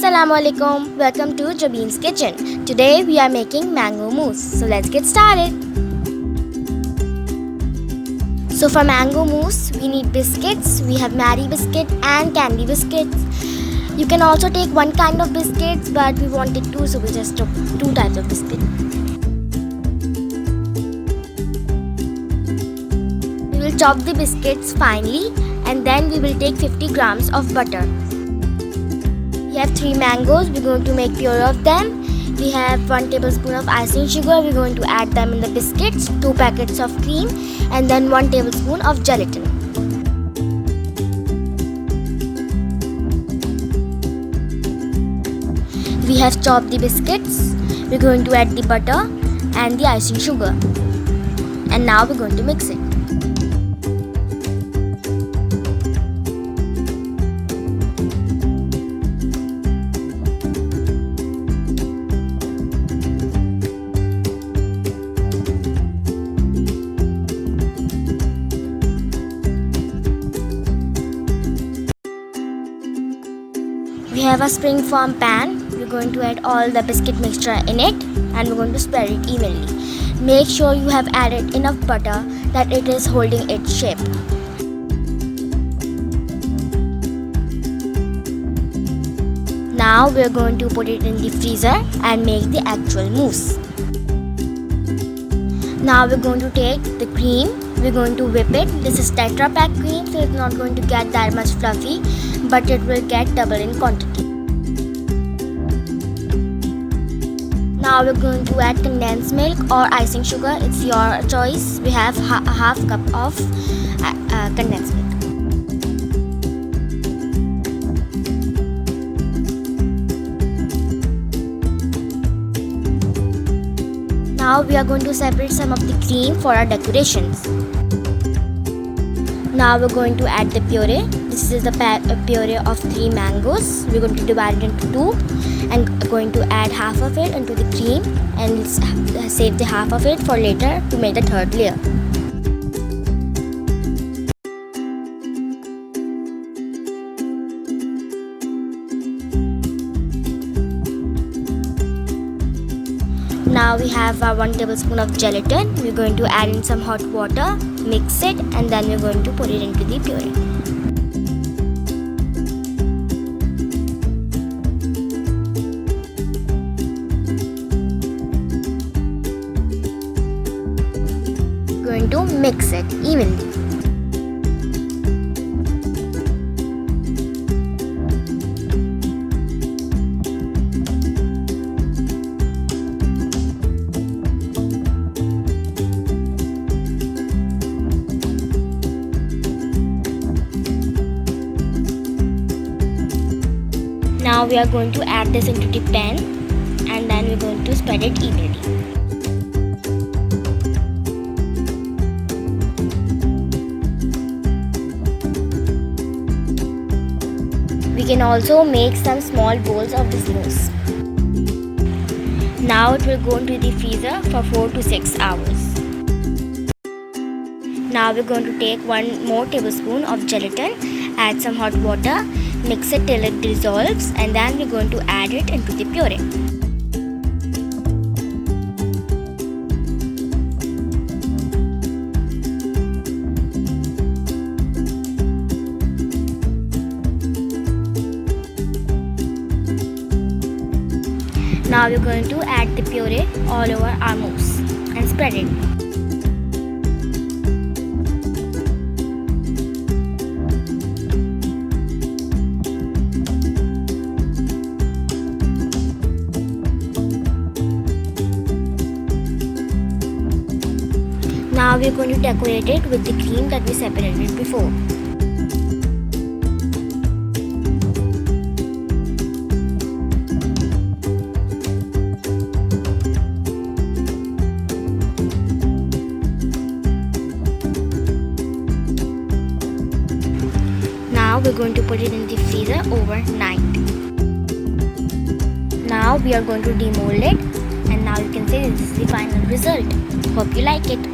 Assalamualaikum. Welcome to Jabeen's Kitchen. Today we are making mango mousse. So let's get started. So for mango mousse, we need biscuits. We have Marie biscuit and candy biscuits. You can also take one kind of biscuits, but we wanted two, so we just took two types of biscuit. We will chop the biscuits finely, and then we will take 50 grams of butter. We have 3 mangoes. We're going to make puree of them. We have 1 tablespoon of icing sugar. We're going to add them in the biscuits, 2 packets of cream, and then 1 tablespoon of gelatin. We have chopped the biscuits. We're going to add the butter and the icing sugar. And now we're going to mix it. We have a spring form pan. We're going to add all the biscuit mixture in it and we're going to spread it evenly. Make sure you have added enough butter that it is holding its shape. Now we're going to put it in the freezer and make the actual mousse. Now we're going to take the cream. We're going to whip it. This is Tetra Pak cream, so it's not going to get that much fluffy, but it will get double in quantity. Now we're going to add condensed milk or icing sugar. It's your choice. We have a half cup of condensed milk. Now we are going to separate some of the cream for our decorations. Now we're going to add the puree. This is the puree of 3 mangoes. We're going to divide it into 2 and going to add half of it into the cream and save the half of it for later to make the third layer. Now we have 1 tablespoon of gelatin. We're going to add in some hot water, mix it, and then we're going to put it into the puree. We're going to mix it evenly. Now we are going to add this into the pan and then we're going to spread it evenly. We can also make some small bowls of this mousse. Now it will go into the freezer for 4 to 6 hours. Now we're going to take 1 more tablespoon of gelatin, add some hot water, mix it till it dissolves, and then we're going to add it into the puree. Now we're going to add the puree all over our mousse and spread it. Now we're going to decorate it with the cream that we separated before. Now we're going to put it in the freezer overnight. Now we are going to demold it, and now you can see this is the final result. Hope you like it.